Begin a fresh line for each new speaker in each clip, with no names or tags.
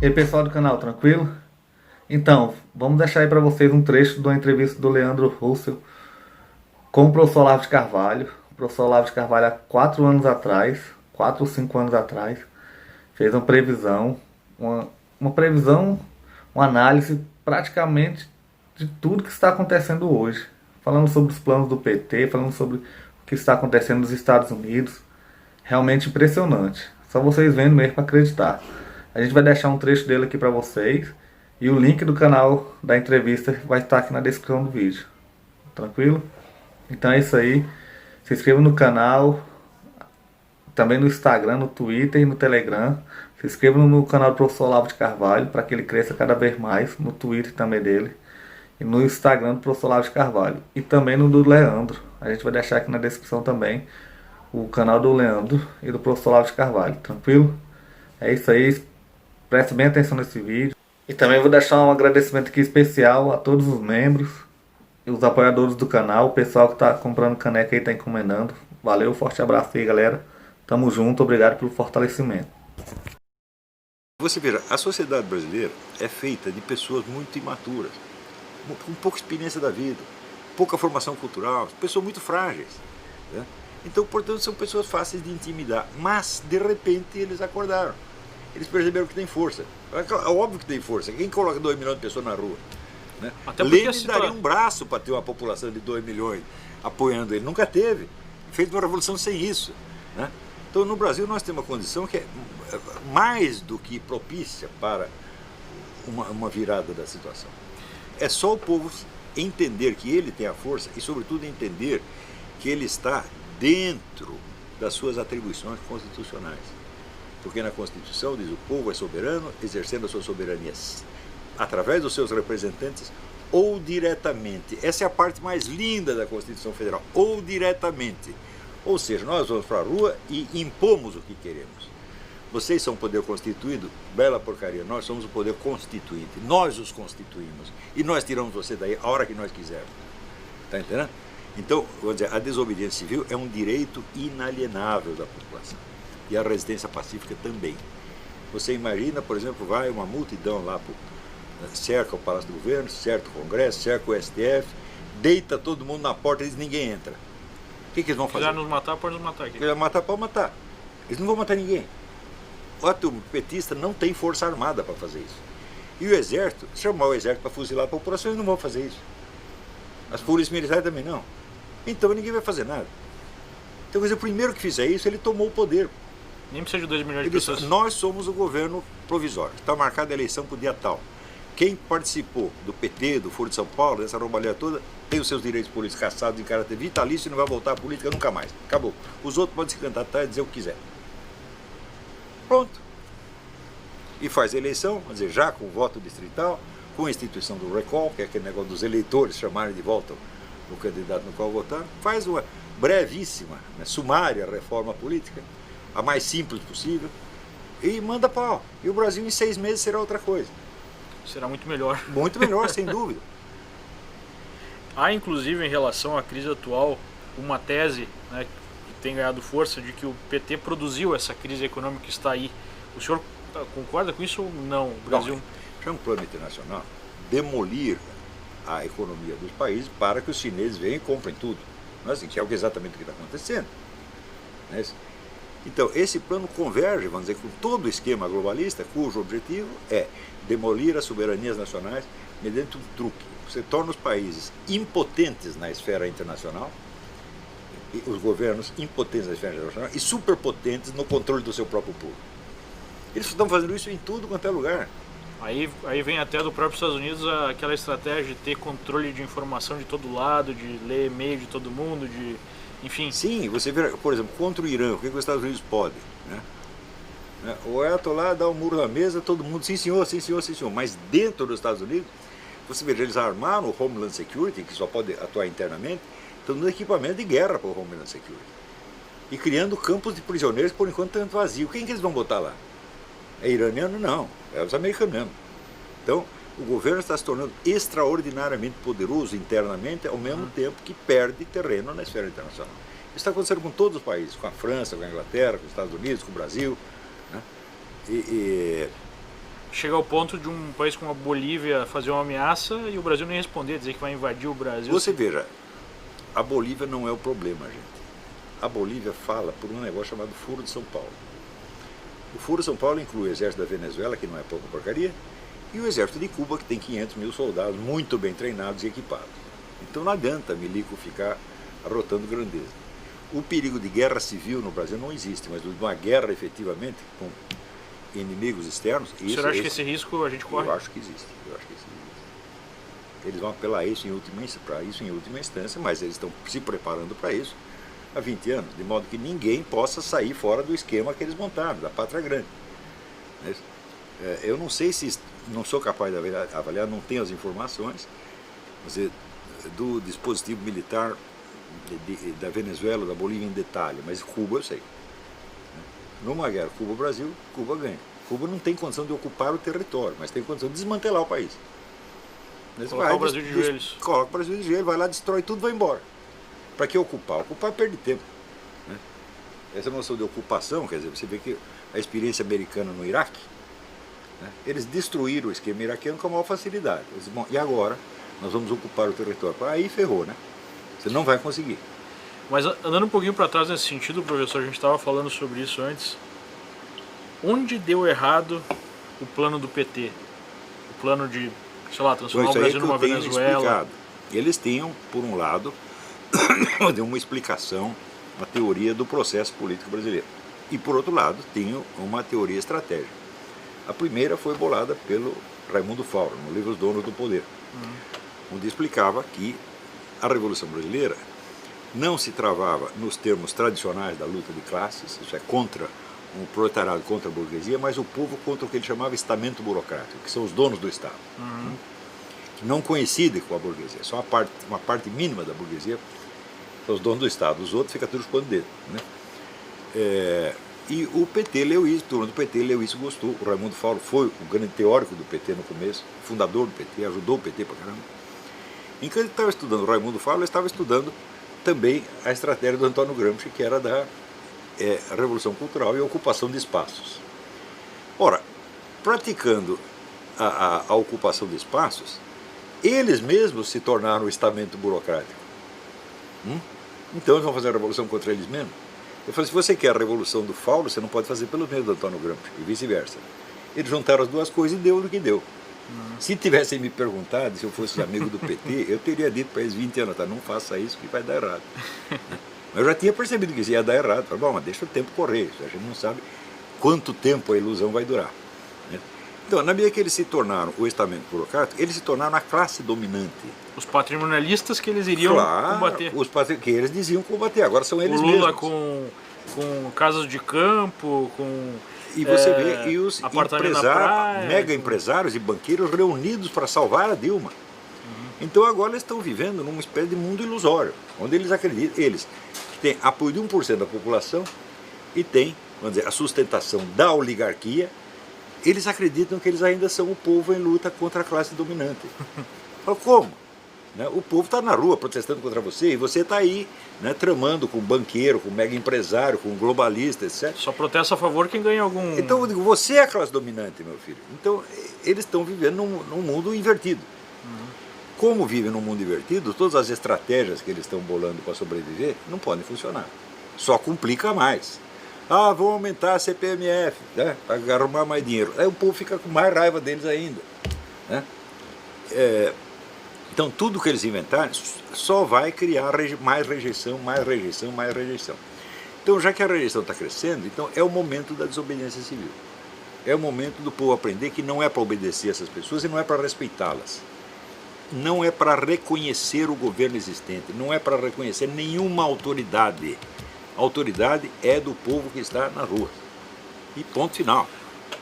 E aí, pessoal do canal, tranquilo? Então, vamos deixar aí para vocês um trecho de uma entrevista do Leandro Russell com o professor Olavo de Carvalho. O professor Olavo de Carvalho, há 4 anos atrás, 4 ou 5 anos atrás, fez uma, uma previsão, uma análise praticamente de tudo que está acontecendo hoje. Falando sobre os planos do PT, falando sobre o que está acontecendo nos Estados Unidos. Realmente impressionante. Só vocês vendo mesmo para acreditar. A gente vai deixar um trecho dele aqui para vocês. E o link do canal da entrevista vai estar aqui na descrição do vídeo. Tranquilo? Então é isso aí. Se inscreva no canal. Também no Instagram, no Twitter e no Telegram. Se inscreva no canal do professor Olavo de Carvalho para que ele cresça cada vez mais. No Twitter também dele. E no Instagram do professor Olavo de Carvalho. E também no do Leandro. A gente vai deixar aqui na descrição também o canal do Leandro e do professor Olavo de Carvalho. Tranquilo? É isso aí. Preste bem atenção nesse vídeo. E também vou deixar um agradecimento aqui especial a todos os membros e os apoiadores do canal, o pessoal que está comprando caneca e está encomendando. Valeu, forte abraço aí, galera. Tamo junto, obrigado pelo fortalecimento.
Você veja, a sociedade brasileira é feita de pessoas muito imaturas, com pouca experiência da vida, pouca formação cultural, pessoas muito frágeis, né? Então, portanto, são pessoas fáceis de intimidar, mas de repente eles acordaram. Eles perceberam que tem força. É óbvio que tem força. Quem coloca 2 milhões de pessoas na rua? Né? Lenin daria um braço para ter uma população de 2 milhões apoiando ele. Nunca teve. Fez uma revolução sem isso. Né? Então, no Brasil, nós temos uma condição que é mais do que propícia para uma virada da situação. É só o povo entender que ele tem a força e, sobretudo, entender que ele está dentro das suas atribuições constitucionais. Porque na Constituição diz: o povo é soberano, exercendo a sua soberania através dos seus representantes ou diretamente. Essa é a parte mais linda da Constituição Federal, ou diretamente. Ou seja, nós vamos para a rua e impomos o que queremos. Vocês são o poder constituído, bela porcaria, nós somos o poder constituinte, nós os constituímos e nós tiramos você daí a hora que nós quisermos. Está entendendo? Então, vamos dizer, a desobediência civil é um direito inalienável da população. E a resistência pacífica também. Você imagina, por exemplo, vai uma multidão lá, cerca o Palácio do Governo, cerca o Congresso, cerca o STF, deita todo mundo na porta e diz: ninguém entra. O que eles vão fazer?
Se quiser nos matar, pode nos matar aqui.
Se quiser matar, pode matar. Eles não vão matar ninguém. O petista não tem força armada para fazer isso. E o exército, chamar o exército para fuzilar a população, eles não vão fazer isso. As polícias militares também não. Então ninguém vai fazer nada. Então, quer dizer, o primeiro que fizer isso, ele tomou o poder.
Nem precisa de 2 milhões de
Ele disse:
pessoas.
nós somos o governo provisório. Está marcada a eleição para o dia tal. Quem participou do PT, do Foro de São Paulo, dessa roubalheira toda, tem os seus direitos políticos cassados em caráter vitalício e não vai voltar à política nunca mais. Acabou. Os outros podem se candidatar e dizer o que quiser. Pronto. E faz a eleição, vamos dizer, já com o voto distrital, com a instituição do recall, que é aquele negócio dos eleitores chamarem de volta o candidato no qual votaram, faz uma brevíssima, sumária reforma política, a mais simples possível, e manda pau. E o Brasil em 6 meses será outra coisa.
Será muito melhor.
Muito melhor, sem dúvida.
Há, inclusive, em relação à crise atual, uma tese, né, que tem ganhado força, de que o PT produziu essa crise econômica que está aí. O senhor concorda com isso ou não? O Brasil...
Não, é um plano internacional demolir a economia dos países para que os chineses venham e comprem tudo. Não é assim, que é exatamente o que está acontecendo. Não é isso? Então, esse plano converge, vamos dizer, com todo o esquema globalista, cujo objetivo é demolir as soberanias nacionais mediante um truque. Você torna os países impotentes na esfera internacional, e os governos impotentes na esfera internacional e superpotentes no controle do seu próprio povo. Eles estão fazendo isso em tudo quanto é lugar.
Aí vem até do próprio Estados Unidos aquela estratégia de ter controle de informação de todo lado, de ler e-mail de todo mundo, de... Enfim.
Sim, você vê, por exemplo, contra o Irã, o que os Estados Unidos podem? Né? O Ayatollah dá um muro na mesa, todo mundo, sim senhor, sim senhor, sim senhor. Mas dentro dos Estados Unidos, você vê, eles armaram o Homeland Security, que só pode atuar internamente, estão dando equipamento de guerra para o Homeland Security. E criando campos de prisioneiros, por enquanto, tanto vazio. Quem que eles vão botar lá? É iraniano? Não, é os americanos mesmo. Então, o governo está se tornando extraordinariamente poderoso internamente, ao mesmo tempo que perde terreno na esfera internacional. Isso está acontecendo com todos os países, com a França, com a Inglaterra, com os Estados Unidos, com o Brasil. Né?
chega ao ponto de um país como a Bolívia fazer uma ameaça e o Brasil nem responder, dizer que vai invadir o Brasil.
Você veja, a Bolívia não é o problema, gente. A Bolívia fala por um negócio chamado Furo de São Paulo. O Furo de São Paulo inclui o exército da Venezuela, que não é pouca porcaria, e o exército de Cuba, que tem 500 mil soldados muito bem treinados e equipados. Então não adianta milico ficar arrotando grandeza. O perigo de guerra civil no Brasil não existe, mas de uma guerra efetivamente com inimigos externos...
O senhor acha que esse risco a gente corre?
Eu acho que existe. Eles vão apelar isso para isso em última instância, mas eles estão se preparando para isso há 20 anos, de modo que ninguém possa sair fora do esquema que eles montaram, da pátria grande. Eu não sei se, não sou capaz de avaliar, não tenho as informações, do dispositivo militar da Venezuela, da Bolívia em detalhe, mas Cuba eu sei. Numa guerra Cuba-Brasil, Cuba ganha. Cuba não tem condição de ocupar o território, mas tem condição de desmantelar o país.
Colocar o Brasil de joelhos.
Coloca o Brasil de joelhos, vai lá, destrói tudo e vai embora. Para que ocupar? Ocupar perde tempo. Essa noção de ocupação, quer dizer, você vê que a experiência americana no Iraque, eles destruíram o esquema iraquiano com a maior facilidade. Eles, bom, e agora nós vamos ocupar o território. Aí ferrou, né? Você não vai conseguir.
Mas andando um pouquinho para trás nesse sentido, professor, a gente estava falando sobre isso antes. Onde deu errado o plano do PT? O plano de, sei lá, transformar o Brasil numa Venezuela?
Explicado. Eles tinham, por um lado, uma explicação, uma teoria do processo político brasileiro. E, por outro lado, tinham uma teoria estratégica. A primeira foi bolada pelo Raimundo Fauro, no livro Os Donos do Poder, onde explicava que a Revolução Brasileira não se travava nos termos tradicionais da luta de classes, isso é, contra o proletariado, contra a burguesia, mas o povo contra o que ele chamava estamento burocrático, que são os donos do Estado, que não coincidem com a burguesia, só uma parte mínima da burguesia são os donos do Estado, os outros ficam tudo chupando dedo. E o PT leu isso, o turno do PT leu isso e gostou. O Raimundo Fauro foi o grande teórico do PT no começo, fundador do PT, ajudou o PT pra caramba. Enquanto ele estava estudando o Raimundo Fauro, ele estava estudando também a estratégia do Antônio Gramsci, que era da Revolução Cultural e a ocupação de espaços. Ora, praticando a ocupação de espaços, eles mesmos se tornaram o estamento burocrático. Então eles vão fazer a revolução contra eles mesmos? Eu falei, se você quer a revolução do Fauro, você não pode fazer pelo meio do Antônio Gramsci, e vice-versa. Eles juntaram as duas coisas e deu no que deu. Se tivessem me perguntado se eu fosse amigo do PT, eu teria dito para eles 20 anos, não faça isso que vai dar errado. Mas eu já tinha percebido que isso ia dar errado. Falei, bom, mas deixa o tempo correr, a gente não sabe quanto tempo a ilusão vai durar. Então, na medida que eles se tornaram o estamento burocrático, eles se tornaram a classe dominante.
Os patrimonialistas que eles iriam combater.
Que eles diziam combater, agora são eles
o Lula
mesmos.
Com casas de campo, com
e você vê e os
praia,
mega empresários e banqueiros reunidos para salvar a Dilma. Então agora eles estão vivendo numa espécie de mundo ilusório, onde eles acreditam, eles têm apoio de 1% da população e têm, vamos dizer, a sustentação da oligarquia. Eles acreditam que eles ainda são o povo em luta contra a classe dominante. Fala, como? O povo está na rua protestando contra você e você está aí tramando com banqueiro, com mega empresário, com globalista, etc.
Só protesta a favor quem ganha algum...
Então eu digo, você é a classe dominante, meu filho. Então eles estão vivendo num mundo invertido. Como vivem num mundo invertido, todas as estratégias que eles estão bolando para sobreviver não podem funcionar. Só complica mais. Vão aumentar a CPMF, para arrumar mais dinheiro. Aí o povo fica com mais raiva deles ainda. Então tudo que eles inventarem só vai criar mais rejeição, mais rejeição, mais rejeição. Então já que a rejeição está crescendo, então é o momento da desobediência civil. É o momento do povo aprender que não é para obedecer essas pessoas e não é para respeitá-las. Não é para reconhecer o governo existente, não é para reconhecer nenhuma autoridade. A autoridade é do povo que está na rua. E ponto final.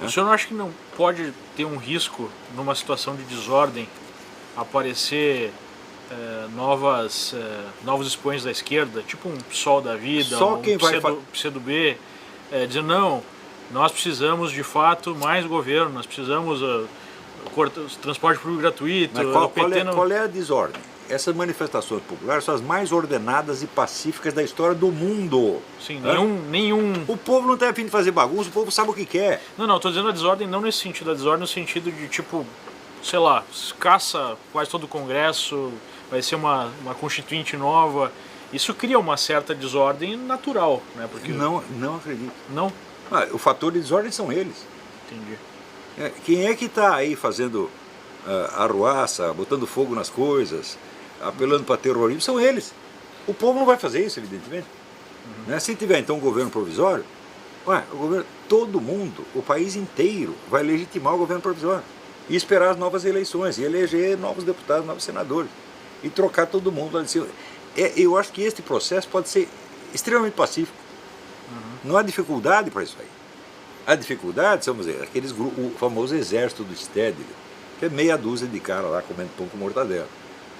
O senhor não acha que não pode ter um risco, numa situação de desordem, aparecer novos expoentes da esquerda, tipo um PSOL da vida, PCdoB, dizendo, não, nós precisamos de fato mais governo, nós precisamos transporte público gratuito.
Qual é a desordem? essas manifestações populares são as mais ordenadas e pacíficas da história do mundo.
Sim, nenhum...
O povo não está a fim de fazer bagunça, o povo sabe o que quer.
Não, estou dizendo a desordem não nesse sentido, a desordem no sentido de, tipo, sei lá, caça quase todo o Congresso, vai ser uma constituinte nova. Isso cria uma certa desordem natural, né? Porque...
Não acredito.
Não?
O fator de desordem são eles.
Entendi.
Quem é que está aí fazendo arruaça, botando fogo nas coisas, apelando para terrorismo? São eles. O povo não vai fazer isso, evidentemente. Se tiver então um governo provisório, todo mundo, o país inteiro, vai legitimar o governo provisório e esperar as novas eleições, e eleger novos deputados, novos senadores, e trocar todo mundo lá de cima. Eu acho que este processo pode ser extremamente pacífico. Não há dificuldade para isso aí. A dificuldade são, aqueles grupos, o famoso exército do Stedley, que é meia dúzia de caras lá comendo pão com mortadela.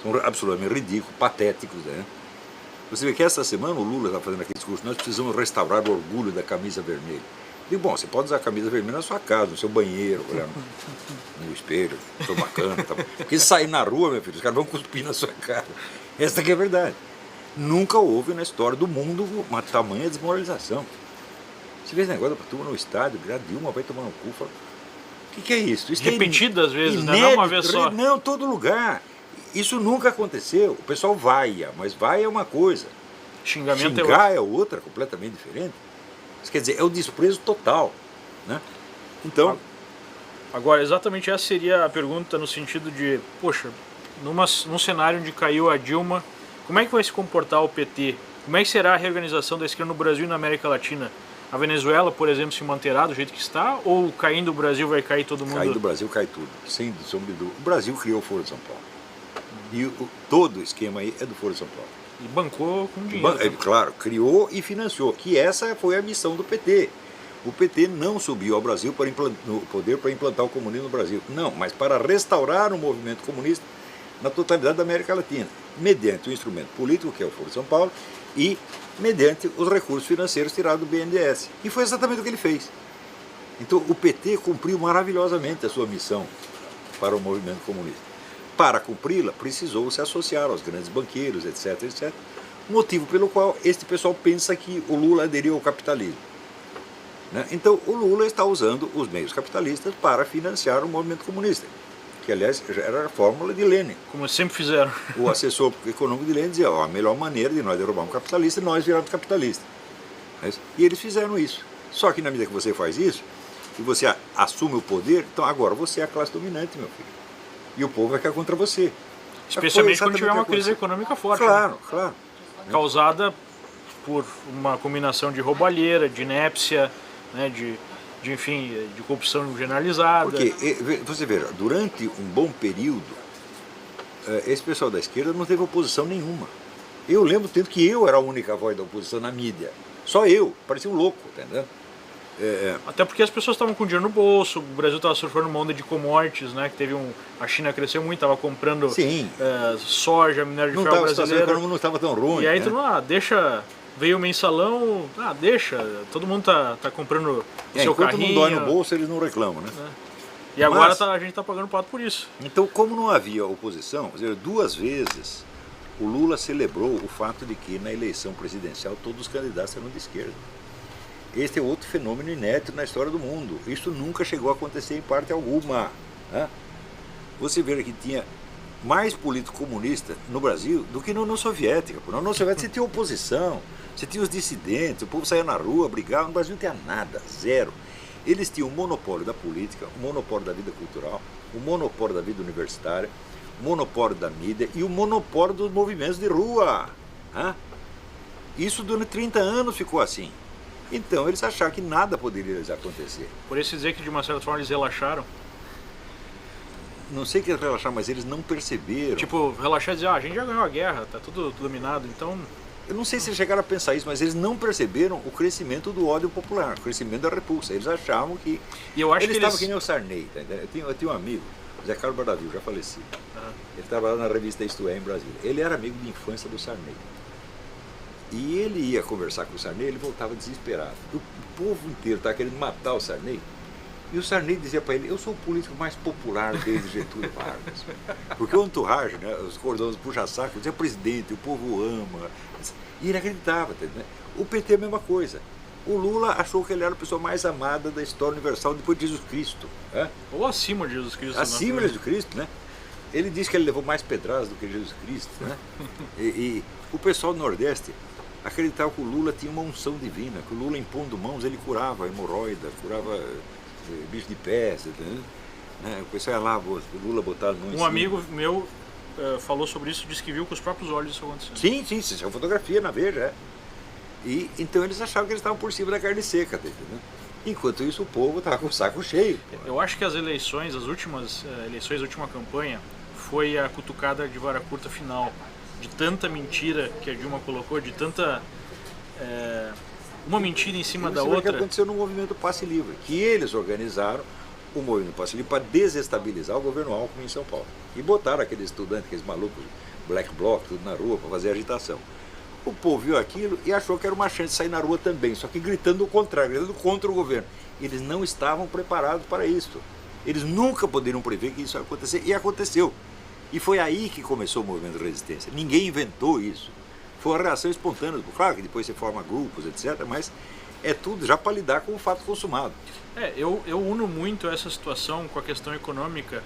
São absolutamente ridículos, patéticos, né? Você vê que essa semana o Lula está fazendo aquele discurso: nós precisamos restaurar o orgulho da camisa vermelha. Digo, bom, você pode usar a camisa vermelha na sua casa, no seu banheiro, olhar no espelho, sou bacana, tá bom. Porque se sair na rua, meu filho, os caras vão cuspir na sua cara. Essa que é a verdade. Nunca houve na história do mundo uma tamanha desmoralização. Você vê esse negócio da turma no estádio, a Dilma vai tomar no cu, fala, o que é isso? Isso
repetidas vezes,
inédito,
não uma vez só.
Não, todo lugar. Isso nunca aconteceu. O pessoal vaia, mas vaia é uma coisa. Xingar é outra, completamente diferente. Isso quer dizer, é o desprezo total, né? Então...
Agora, exatamente essa seria a pergunta no sentido de, poxa, num cenário onde caiu a Dilma, como é que vai se comportar o PT? Como é que será a reorganização da esquerda no Brasil e na América Latina? A Venezuela, por exemplo, se manterá do jeito que está? Ou caindo o Brasil vai cair todo mundo?
Caindo o Brasil cai tudo, sem sombra de dúvida. O Brasil criou o Foro de São Paulo. E todo o esquema aí é do Foro de São Paulo.
E bancou com dinheiro.
Claro, criou e financiou, que essa foi a missão do PT. O PT não subiu ao Brasil no poder para implantar o comunismo no Brasil. Não, mas para restaurar o movimento comunista na totalidade da América Latina, mediante o instrumento político, que é o Foro de São Paulo, e mediante os recursos financeiros tirados do BNDES. E foi exatamente o que ele fez. Então o PT cumpriu maravilhosamente a sua missão para o movimento comunista. Para cumpri-la, precisou se associar aos grandes banqueiros, etc, etc. Motivo pelo qual este pessoal pensa que o Lula aderiu ao capitalismo. Né? Então o Lula está usando os meios capitalistas para financiar o movimento comunista, que aliás já era a fórmula de Lenin.
Como sempre fizeram.
O assessor econômico de Lenin dizia, a melhor maneira de nós derrubarmos um capitalista é nós virarmos capitalistas. E eles fizeram isso. Só que na medida que você faz isso, e você assume o poder, então agora você é a classe dominante, meu filho. E o povo vai ficar contra você.
Especialmente quando tiver uma crise econômica forte.
Claro,
né?
claro.
Causada por uma combinação de roubalheira, de inépcia, né, enfim, de corrupção generalizada.
Porque, você vê, durante um bom período, esse pessoal da esquerda não teve oposição nenhuma. Eu lembro tanto que eu era a única voz da oposição na mídia. Só eu, parecia um louco, entendeu?
Até porque as pessoas estavam com dinheiro no bolso, o Brasil estava surfando uma onda de commodities, né? Que teve a China cresceu muito, estava comprando soja, minério de ferro brasileiro. A situação
econômica não estava tão ruim.
E aí todo mundo, veio o mensalão, todo mundo tá comprando o seu
enquanto
carrinho.
Não dói no bolso, eles não reclamam, né?
E agora a gente está pagando pato por isso.
Então, como não havia oposição, duas vezes o Lula celebrou o fato de que na eleição presidencial todos os candidatos eram de esquerda. Este é outro fenômeno inédito na história do mundo. Isso nunca chegou a acontecer em parte alguma. Né? Você vê que tinha mais político comunista no Brasil do que na União Soviética. Na União Soviética você tinha oposição, você tinha os dissidentes, o povo saía na rua, brigava. No Brasil não tinha nada, zero. Eles tinham o monopólio da política, o monopólio da vida cultural, o monopólio da vida universitária, o monopólio da mídia e o monopólio dos movimentos de rua. Né? Isso durante 30 anos ficou assim. Então eles acharam que nada poderia acontecer.
Por isso dizer que de uma certa forma eles relaxaram?
Não sei que eles relaxaram, mas eles não perceberam.
Tipo, relaxar e dizer, a gente já ganhou a guerra, tá tudo dominado, então...
Eu não sei se eles chegaram a pensar isso, mas eles não perceberam o crescimento do ódio popular, o crescimento da repulsa. Eles achavam que...
E eu acho
eles estavam que nem o Sarney, tá entendendo? Eu tinha um amigo, Zé Carlos Bardavil, já falecido. Ele trabalhava na revista Isto É, em Brasília. Ele era amigo de infância do Sarney. E ele ia conversar com o Sarney, ele voltava desesperado. O povo inteiro estava querendo matar o Sarney. E o Sarney dizia para ele, eu sou o político mais popular desde Getúlio Vargas. Porque o entourage, né, os cordões puxa-saco, dizia presidente, o povo ama. E ele acreditava. Né? O PT é a mesma coisa. O Lula achou que ele era a pessoa mais amada da história universal depois de Jesus Cristo. Né?
Ou acima de Jesus Cristo.
Acima de Jesus Cristo, né? Ele disse que ele levou mais pedradas do que Jesus Cristo. Né? E o pessoal do Nordeste acreditava que o Lula tinha uma unção divina, que o Lula impondo mãos, ele curava hemorroida, curava bicho de pé, né? O pessoal ia lá, o Lula botava a mão em cima.
Um amigo meu falou sobre isso, disse que viu com os próprios olhos isso acontecendo.
Sim, isso é uma fotografia na Veja. E então eles achavam que eles estavam por cima da carne seca, tá entendendo? Enquanto isso o povo estava com o saco cheio.
Eu acho que as eleições, as últimas eleições, a última campanha, foi a cutucada de vara curta final. De tanta mentira que a Dilma colocou, de tanta... uma mentira em cima da outra.
O que aconteceu no movimento Passe Livre, que eles organizaram o movimento Passe Livre para desestabilizar o governo Alckmin em São Paulo. E botaram aqueles estudantes, aqueles malucos, black bloc, tudo na rua para fazer agitação. O povo viu aquilo e achou que era uma chance de sair na rua também, só que gritando o contrário, gritando contra o governo. Eles não estavam preparados para isso. Eles nunca poderiam prever que isso ia acontecer, e aconteceu. E foi aí que começou o movimento de resistência. Ninguém inventou isso. Foi uma reação espontânea. Claro que depois você forma grupos, etc., mas é tudo já para lidar com o fato consumado.
Eu uno muito essa situação com a questão econômica,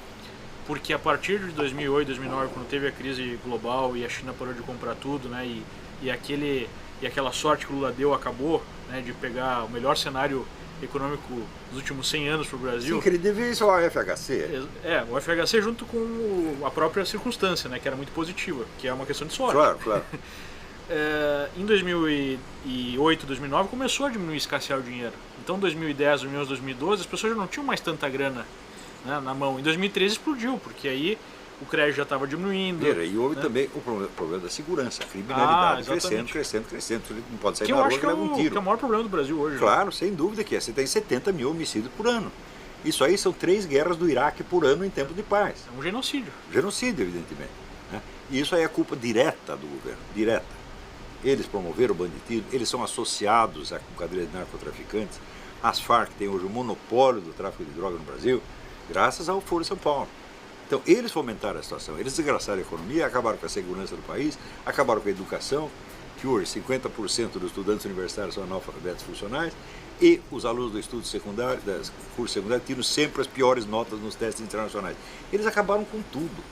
porque a partir de 2008, 2009, quando teve a crise global e a China parou de comprar tudo, né, e aquela sorte que o Lula deu acabou, né, de pegar o melhor cenário econômico dos últimos 100 anos para o Brasil.
Sim, que ele devia isso ao FHC.
O FHC junto com a própria circunstância, né, que era muito positiva, que é uma questão de sorte.
Claro.
Em 2008, 2009 começou a diminuir, escassear o dinheiro. Então, 2010, 2011, 2012, as pessoas já não tinham mais tanta grana, né, na mão. Em 2013 explodiu, porque aí o crédito já estava diminuindo.
E houve, né, também o problema da segurança, a criminalidade crescendo. Você não pode sair na rua que leva um tiro.
Que é o maior problema do Brasil hoje.
Claro,
né?
Sem dúvida que é. Você tem 70 mil homicídios por ano. Isso aí são 3 guerras do Iraque por ano em tempo de paz.
É um genocídio.
Genocídio, evidentemente. Né? E isso aí é culpa direta do governo, direta. Eles promoveram o banditismo, eles são associados a quadrilhas de narcotraficantes. As Farc têm hoje o monopólio do tráfico de droga no Brasil, graças ao Foro São Paulo. Então, eles fomentaram a situação, eles desgraçaram a economia, acabaram com a segurança do país, acabaram com a educação, que hoje 50% dos estudantes universitários são analfabetos funcionais, e os alunos do estudo secundário, das cursos secundários, tiram sempre as piores notas nos testes internacionais. Eles acabaram com tudo.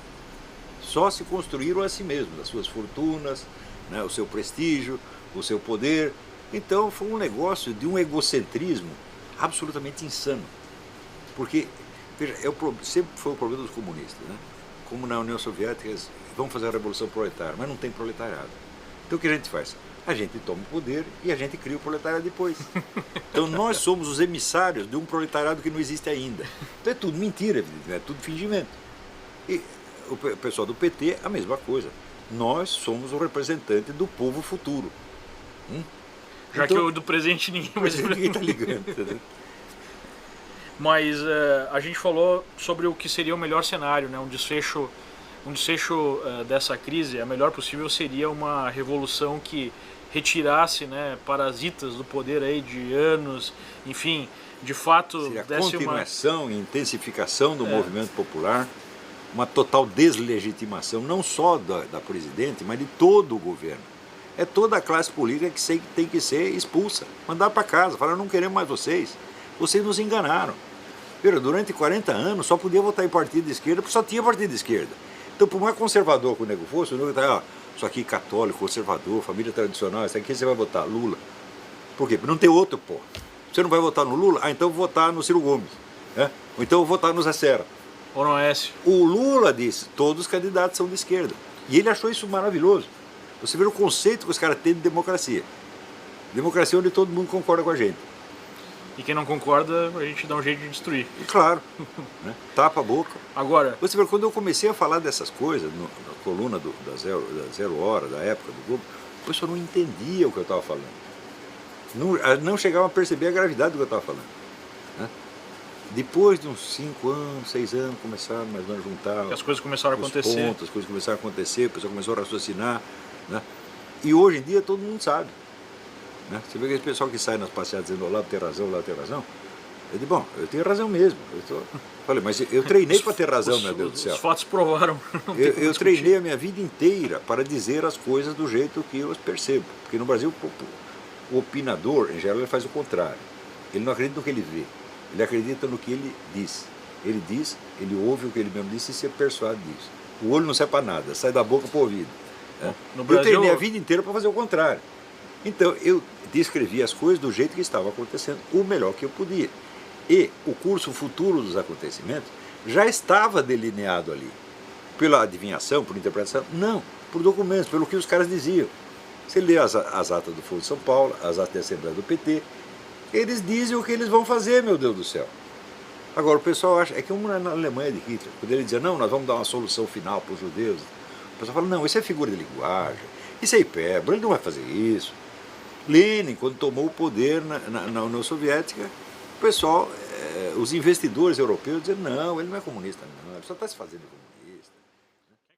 Só se construíram a si mesmos, as suas fortunas, né, o seu prestígio, o seu poder. Então, foi um negócio de um egocentrismo absolutamente insano. Porque, veja, sempre foi o problema dos comunistas, né? Como na União Soviética, eles vão fazer a Revolução Proletária, mas não tem proletariado. Então o que a gente faz? A gente toma o poder e a gente cria o proletariado depois. Então nós somos os emissários de um proletariado que não existe ainda. Então é tudo mentira, evidentemente, é tudo fingimento. E o pessoal do PT, a mesma coisa. Nós somos o representante do povo futuro.
Já então, que o do presente ninguém
está ligando, entendeu?
Mas a gente falou sobre o que seria o melhor cenário, né? Um desfecho dessa crise, a melhor possível seria uma revolução que retirasse, né, parasitas do poder aí de anos, enfim, de fato
seria
desse
continuação e intensificação do movimento popular, uma total deslegitimação, não só da presidente, mas de todo o governo. É toda a classe política que tem que ser expulsa, mandar para casa, falar, não queremos mais vocês nos enganaram. Durante 40 anos só podia votar em partido de esquerda, porque só tinha partido de esquerda. Então, por mais conservador que o nego fosse, o nego está, isso aqui católico, conservador, família tradicional, isso aqui você vai votar Lula. Por quê? Porque não tem outro, pô. Você não vai votar no Lula? Ah, então eu vou votar no Ciro Gomes. Né? Ou então eu vou votar no Zé Serra.
Ou no Aécio.
O Lula disse, todos os candidatos são de esquerda. E ele achou isso maravilhoso. Você vê o conceito que os caras têm de democracia. Democracia onde todo mundo concorda com a gente.
E quem não concorda, a gente dá um jeito de destruir.
E claro, né? Tapa a boca.
Agora,
você vê, quando eu comecei a falar dessas coisas, na coluna da Zero Hora, da época do Globo, o pessoal não entendia o que eu estava falando. Não chegava a perceber a gravidade do que eu estava falando. Né? Depois de uns 5 anos, 6 anos, começaram mais ou menos a juntar.
Que as coisas começaram a acontecer.
As coisas começaram a acontecer, o pessoal começou a raciocinar. Né? E hoje em dia todo mundo sabe. Né? Você vê aquele pessoal que sai nas passeadas dizendo, lá tem razão, Eu disse, bom, eu tenho razão mesmo. Falei, mas eu treinei para ter razão, meu Deus do céu.
Os fatos provaram.
Eu treinei a minha vida inteira para dizer as coisas do jeito que eu as percebo. Porque no Brasil, o opinador, em geral, ele faz o contrário. Ele não acredita no que ele vê, ele acredita no que ele diz. Ele diz, ele ouve o que ele mesmo disse e se persuade disso. O olho não serve para nada, sai da boca para o ouvido.
No Brasil,
eu treinei a vida inteira para fazer o contrário. Então, eu descrevi as coisas do jeito que estava acontecendo, o melhor que eu podia. E o curso futuro dos acontecimentos já estava delineado ali. Pela adivinhação, por interpretação? Não, por documentos, pelo que os caras diziam. Você lê as atas do Foro de São Paulo, as atas da Assembleia do PT, eles dizem o que eles vão fazer, meu Deus do céu. Agora, o pessoal acha, é que uma na Alemanha de Hitler, quando ele dizia, não, nós vamos dar uma solução final para os judeus, o pessoal fala, não, isso é figura de linguagem, isso é hipérbole, ele não vai fazer isso. Lenin, quando tomou o poder na União Soviética, o pessoal, os investidores europeus diziam, não, ele não é comunista, não, ele só está se fazendo comunista.